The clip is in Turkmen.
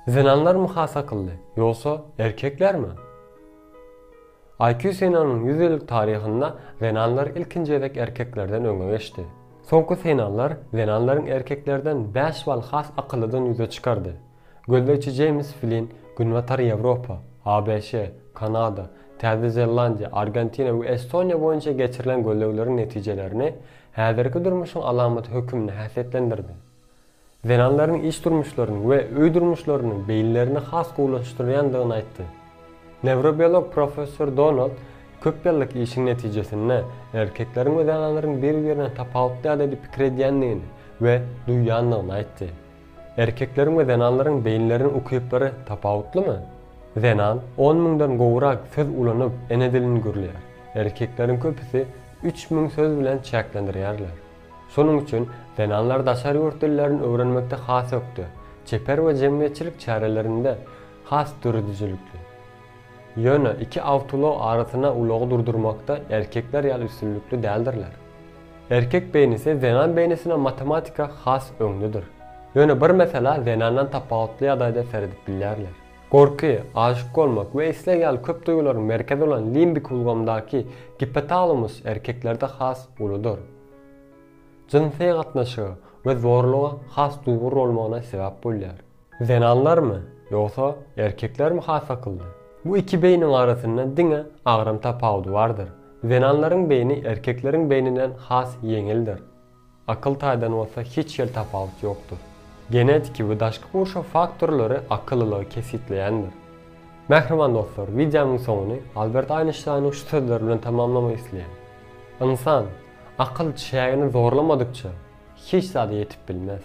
Zenanlar mı has akıllı, yoksa erkekler mi? IQ senanın 100 yıllık tarihinde zenanlar ilkinci edek erkeklerden öňe geçti. Sonku senanlar zenanların erkeklerden 5 bal has akıllıdan yüze çıkardı. Gözleçi James Flynn, Günvatar Avrupa, ABŞ, Kanada, Täze Zelandiya, Argentina we Estonya boyunca geçirilen gözlewlerin netijelerini häzirki durmuşyň alamaty hökümine häsiýetlendirdi. Zenanların iş durmuşlarını ve öý durmuşlarynyň beyinlerini has gowlaşdyrýandygyny aýtdy. Neurobiyolog Profesör Donald köp ýyllyk işiň netijesinde erkeklerin we zenanlaryň bir-birine tapawutly ýa-da pikir edýändigini we duýýandygyny aýtdy. Erkeklerin we zenanlaryň beyinleriniň ukyplary tapawutlymy? Zenan 10 000-dan gowrak söz ulanyp ene dilini görýär. Erkekleriň köpüsi 3000 söz bilen çäklendirýärler. Şonuň üçin zenanlar daşary ýurt öwrenmekde has ökdi. Çeper we jemgyýetçilik çärelerinde has dürüdüjülükli. Ýöne iki awtulaw arasyna ulagy durdurmakda erkekler ýaly üstünlükli däldirler. Erkek beyni ise zenan beynisine matematika has öňlüdür. Ýöne bir mesele zenandan tapawutly ýagdaýda seredip bilýärler. Gorky, aşyk bolmak we isleg ýaly köp duýgularyň merkezi bolan limbik ulgamdaky hipotalamus erkeklerde has uludur. Jinsiýet gatnaşygy we zorluğa has duýgu bolmagyna sebäp bolýar. Zenanlar mı, ýoksa erkekler mi has akylly? Bu iki beyniň arasynda diňe agram tapawudy bardyr. Zenanlaryň beyni erkekleriň beyninden has ýeňildir. Akyl taýdan bolsa hiç ýer tapawut ýokdur. Genetik we daşky gowşa faktorlary akyllylygy kesitleýändir. Mähriman dostlar, videomyň soňuny Albert Einstein'ın şu sözleri bilen tamamlamak isleýän. İnsan akyl çägini zorlamadykça hiç zat ýetip bilmez.